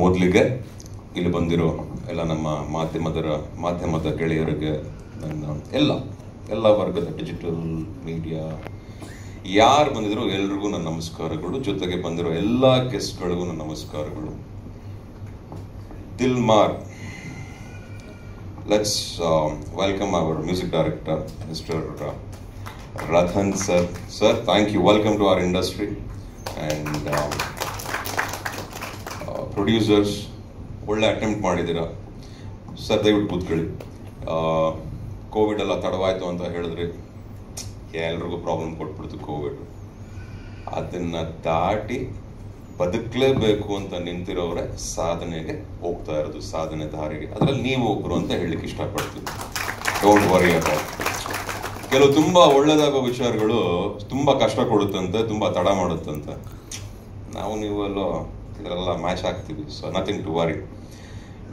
ಮೊದಲಿಗೆ ಇಲ್ಲಿ ಬಂದಿರೋ ಎಲ್ಲ ನಮ್ಮ ಮಾಧ್ಯಮದ ಗೆಳೆಯರಿಗೆ, ನನ್ನ ಎಲ್ಲ ವರ್ಗದ ಡಿಜಿಟಲ್ ಮೀಡಿಯಾ ಯಾರು ಬಂದಿದ್ರು ಎಲ್ರಿಗೂ ನನ್ನ ನಮಸ್ಕಾರಗಳು. ಜೊತೆಗೆ ಬಂದಿರೋ ಎಲ್ಲ ಗೆಸ್ಟ್ಗಳಿಗೂ ನನ್ನ ನಮಸ್ಕಾರಗಳು. Dilmar, let's welcome our music director mister Rathan sir. Sir, thank you. Welcome to our industry. And producers, ಒಳ್ಳೆ ಅಟೆಂಪ್ಟ್ ಮಾಡಿದ್ದೀರಾ ಸರ್. ದಯವಿಟ್ಟು ಕೂತ್ಕೊಳ್ಳಿ. ಕೋವಿಡ್ ಎಲ್ಲ ತಡವಾಯ್ತು ಅಂತ ಹೇಳಿದ್ರಿ, ಎಲ್ರಿಗೂ ಪ್ರಾಬ್ಲಮ್ ಕೊಟ್ಬಿಡ್ತು ಕೋವಿಡ್. ಅದನ್ನ ದಾಟಿ ಬದುಕಲೇಬೇಕು ಅಂತ ನಿಂತಿರೋರೆ ಸಾಧನೆಗೆ ಹೋಗ್ತಾ ಇರೋದು, ಸಾಧನೆ ದಾರಿಗೆ. ಅದರಲ್ಲಿ ನೀವು ಒಬ್ರು ಅಂತ ಹೇಳಲಿಕ್ಕೆ ಇಷ್ಟಪಡ್ತೀನಿ. Don't worry about. ಕೆಲವು ತುಂಬಾ ಒಳ್ಳೇದಾಗೋ ವಿಚಾರಗಳು ತುಂಬಾ ಕಷ್ಟ ಕೊಡುತ್ತಂತೆ, ತುಂಬಾ ತಡ ಮಾಡುತ್ತಂತೆ. ನಾವು ನೀವೆಲ್ಲೋ ಇದರೆಲ್ಲ ಮ್ಯಾಚ್ ಆಗ್ತೀವಿ. So nothing to worry,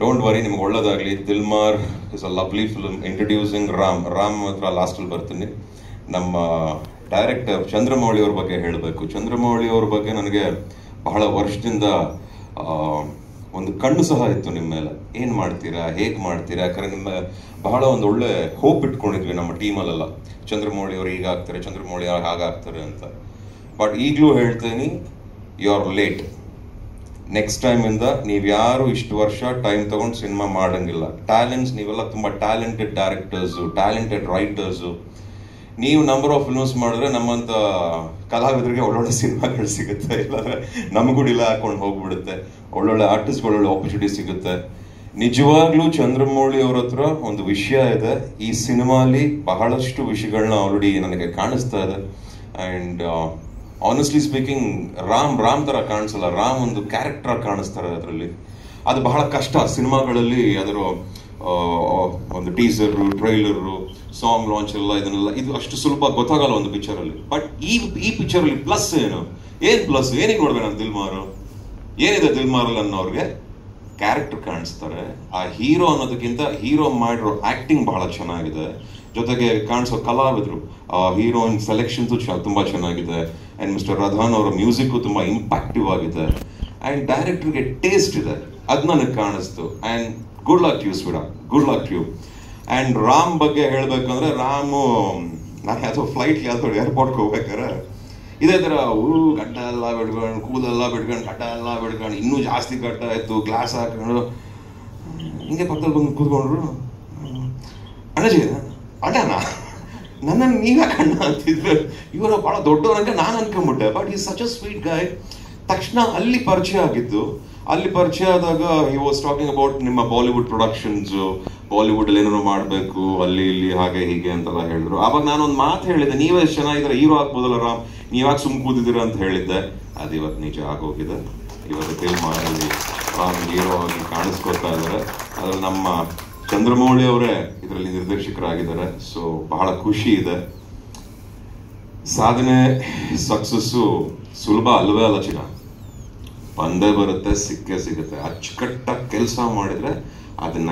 don't worry. ನಿಮ್ಗೆ ಒಳ್ಳೇದಾಗಲಿ. Dilmar is a lovely film. Introducing Ram ಹತ್ರ ಲಾಸ್ಟಲ್ಲಿ ಬರ್ತೀನಿ. ನಮ್ಮ ಡೈರೆಕ್ಟರ್ ಚಂದ್ರಮೌಳಿ ಅವ್ರ ಬಗ್ಗೆ ಹೇಳಬೇಕು. ಚಂದ್ರಮೌಳಿ ಅವ್ರ ಬಗ್ಗೆ ನನಗೆ ಬಹಳ ವರ್ಷದಿಂದ ಒಂದು ಕಣ್ಣು ಸಹ ಇತ್ತು ನಿಮ್ಮ ಮೇಲೆ. ಏನು ಮಾಡ್ತೀರಾ, ಹೇಗೆ ಮಾಡ್ತೀರಾ, ಯಾಕಂದ್ರೆ ನಿಮ್ಮ ಬಹಳ ಒಂದು ಒಳ್ಳೆ ಹೋಪ್ ಇಟ್ಕೊಂಡಿದ್ವಿ ನಮ್ಮ ಟೀಮಲ್ಲೆಲ್ಲ. ಚಂದ್ರಮೌಳಿ ಅವ್ರು ಹೀಗಾಗ್ತಾರೆ, ಚಂದ್ರಮೌಳಿ ಹಾಗಾಗ್ತಾರೆ ಅಂತ. ಬಟ್ ಈಗಲೂ ಹೇಳ್ತೀನಿ, ಯು ಆರ್ ಲೇಟ್. ನೆಕ್ಸ್ಟ್ ಟೈಮಿಂದ ನೀವು ಯಾರು ಇಷ್ಟು ವರ್ಷ ಟೈಮ್ ತಗೊಂಡು ಸಿನಿಮಾ ಮಾಡಂಗಿಲ್ಲ. ಟ್ಯಾಲೆಂಟ್ಸ್, ನೀವೆಲ್ಲ ತುಂಬ ಟ್ಯಾಲೆಂಟೆಡ್ ಡೈರೆಕ್ಟರ್ಸು, ಟ್ಯಾಲೆಂಟೆಡ್ ರೈಟರ್ಸು. ನೀವು ನಂಬರ್ ಆಫ್ ಫಿಲ್ಮ್ಸ್ ಮಾಡಿದ್ರೆ ನಮ್ಮಂಥ ಕಲಾವಿದರಿಗೆ ಒಳ್ಳೊಳ್ಳೆ ಸಿನಿಮಾಗಳು ಸಿಗುತ್ತೆ, ಇಲ್ಲಾಂದ್ರೆ ನಮಗೂ ಡಿಲೇ ಹಾಕೊಂಡು ಹೋಗ್ಬಿಡುತ್ತೆ. ಒಳ್ಳೊಳ್ಳೆ ಆರ್ಟಿಸ್ಟ್ಗಳು ಒಳ್ಳೆ ಆಪರ್ಚುನಿಟಿ ಸಿಗುತ್ತೆ. ನಿಜವಾಗ್ಲೂ ಚಂದ್ರಮೌಳಿ ಅವ್ರ ಹತ್ರ ಒಂದು ವಿಷಯ ಇದೆ. ಈ ಸಿನಿಮಾಲಿ ಬಹಳಷ್ಟು ವಿಷಯಗಳನ್ನ ಆಲ್ರೆಡಿ ನನಗೆ ಕಾಣಿಸ್ತಾ ಇದೆ. ಆ್ಯಂಡ್ ಆನೆಸ್ಟ್ಲಿ ಸ್ಪೀಕಿಂಗ್, ರಾಮ್ ತರ ಕಾಣಿಸಲ್ಲ. ರಾಮ್ ಒಂದು ಕ್ಯಾರೆಕ್ಟರ್ ಕಾಣಿಸ್ತಾರೆ ಅದರಲ್ಲಿ. ಅದು ಬಹಳ ಕಷ್ಟ ಸಿನಿಮಾಗಳಲ್ಲಿ. ಅದರ ಒಂದು ಟೀಸರು, ಟ್ರೈಲರು, ಸಾಂಗ್ ಲಾಂಚ್ ಎಲ್ಲ ಇದನ್ನೆಲ್ಲ ಇದು ಅಷ್ಟು ಸುಲಭ ಗೊತ್ತಾಗಲ್ಲ ಒಂದು ಪಿಕ್ಚರಲ್ಲಿ. ಬಟ್ ಈ ಪಿಕ್ಚರಲ್ಲಿ ಪ್ಲಸ್ ಏನು ಪ್ಲಸ್, ಏನಿಗೆ ನೋಡ್ಬೇಕು ನಾನು ದಿಲ್ಮಾರು, ಏನಿದೆ ದಿಲ್ಮಾರಲ್ಲಿ ಅನ್ನೋರ್ಗೆ ಕ್ಯಾರೆಕ್ಟರ್ ಕಾಣಿಸ್ತಾರೆ. ಆ ಹೀರೋ ಅನ್ನೋದಕ್ಕಿಂತ ಹೀರೋ ಮಾಡಿರೋ ಆಕ್ಟಿಂಗ್ ಬಹಳ ಚೆನ್ನಾಗಿದೆ. ಜೊತೆಗೆ ಕಾಣಿಸೋ ಕಲಾವಿದರು, ಹೀರೋಯಿನ್ ಸೆಲೆಕ್ಷನ್ಸು ತುಂಬಾ ಚೆನ್ನಾಗಿದೆ. ಆ್ಯಂಡ್ ಮಿಸ್ಟರ್ ರಥನ್ ಅವರ ಮ್ಯೂಸಿಕ್ಕು ತುಂಬಾ ಇಂಪ್ಯಾಕ್ಟಿವ್ ಆಗಿದೆ. ಆ್ಯಂಡ್ ಡೈರೆಕ್ಟರ್ಗೆ ಟೇಸ್ಟ್ ಇದೆ, ಅದು ನನಗೆ ಕಾಣಿಸ್ತು. ಆ್ಯಂಡ್ ಗುಡ್ ಲಕ್ ಯು ಸ್ವೀಡಾ, good luck you. And Ram ಬಗ್ಗೆ ಹೇಳಬೇಕಂದ್ರೆ, ರಾಮು ನಾನು ಯಾವುದೋ ಫ್ಲೈಟ್ಲಿ ಯಾವುದೋ ಏರ್ಪೋರ್ಟ್ಗೆ ಹೋಗ್ಬೇಕಾರೆ ಇದೇ ಥರ ಗಡ್ಡ ಎಲ್ಲ ಬಿಡ್ಕೊಂಡು, ಕೂದೆಲ್ಲ ಬಿಡ್ಕೊಂಡು, ಗಡ್ಡ ಎಲ್ಲ ಬಿಡ್ಕೊಂಡು, ಇನ್ನೂ ಜಾಸ್ತಿ ಗಡ್ಡ ಆಯಿತು, ಗ್ಲಾಸ್ ಹಾಕೊಂಡು ಹಿಂಗೆ ಪಕ್ಕದಲ್ಲಿ ಬಂದು ಕೂತ್ಕೊಂಡ್ರು. ಅಣ್ಣಜಿ, ಅಣ್ಣನ ನನ್ನನ್ನು ನೀವೇ ಕಣ್ಣ ಅಂತಿದ್ರು. ಇವರು ಭಾಳ ದೊಡ್ಡವರಂಗೆ ನಾನು ಅನ್ಕೊಂಬಿಟ್ಟೆ. ಬಟ್ ಈ ಸಚ್ ಅ ಸ್ವೀಟ್ ಗಾಯ್. ತಕ್ಷಣ ಅಲ್ಲಿ ಪರಿಚಯ ಆಗಿದ್ದು. ಅಲ್ಲಿ ಪರಿಚಯ ಆದಾಗ ಹಿ ವಾಸ್ ಟಾಕಿಂಗ್ ಅಬೌಟ್ ನಿಮ್ಮ ಬಾಲಿವುಡ್ ಪ್ರೊಡಕ್ಷನ್ಸು, ಬಾಲಿವುಡ್ ಅಲ್ಲಿ ಏನೇನೋ ಮಾಡಬೇಕು, ಅಲ್ಲಿ ಇಲ್ಲಿ ಹಾಗೆ ಹೀಗೆ ಅಂತೆಲ್ಲ ಹೇಳಿದ್ರು. ಆವಾಗ ನಾನೊಂದು ಮಾತು ಹೇಳಿದ್ದೆ, ನೀವೇ ಎಷ್ಟು ಚೆನ್ನಾಗಿದ್ದಾರೆ, ಹೀರೋ ಆಗ್ಬೋದಲ್ಲ ರಾಮ್, ನೀವಾಗ ಸುಮ್ ಕೂತಿದ್ದೀರಾ ಅಂತ ಹೇಳಿದ್ದೆ. ಅದು ಇವತ್ತು ನಿಜ ಆಗೋಗಿದೆ. ಇವತ್ತು ಫಿಲ್ಮಲ್ಲಿ ರಾಮ್ ಹೀರೋ ಆಗಿ ಕಾಣಿಸ್ಕೊತಾ ಇದ್ದಾರೆ. ಅದ್ರಲ್ಲಿ ನಮ್ಮ ಚಂದ್ರಮೌಳಿ ಅವರೇ ಇದರಲ್ಲಿ ನಿರ್ದೇಶಕರಾಗಿದ್ದಾರೆ. ಸೊ ಬಹಳ ಖುಷಿ ಇದೆ. ಸಾಧನೆ, ಸಕ್ಸಸ್ಸು ಸುಲಭ ಅಲ್ವೇ ಅಲ್ಲ ಚಿನ್ನ. ಬಂದೇ ಬರುತ್ತೆ, ಸಿಕ್ಕೇ ಸಿಗುತ್ತೆ. ಅಚ್ಚುಕಟ್ಟಾಗಿ ಕೆಲಸ ಮಾಡಿದ್ರೆ ಅದನ್ನ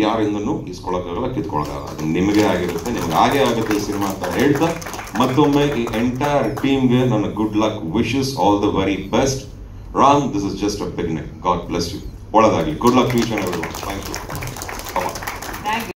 ಯಾರಿಂದನೂ ಇಸ್ಕೊಳಕ್ಕಾಗಲ್ಲ, ಕಿತ್ಕೊಳಕ್ಕಾಗಲ್ಲ. ಅದು ನಿಮಗೆ ಆಗಿರುತ್ತೆ, ನಿಮ್ಗೆ ಹಾಗೆ ಆಗುತ್ತೆ ಈ ಸಿನಿಮಾ ಅಂತ ಹೇಳ್ತಾ ಮತ್ತೊಮ್ಮೆ ಈ ಎಂಟೈರ್ ಟೀಮ್ಗೆ ನನ್ನ good luck wishes, all the very best. Ram, this is just a beginning. God bless you. ಒಳ್ಳೆದಾಗಲಿ. Good luck to each and everyone. Thank you.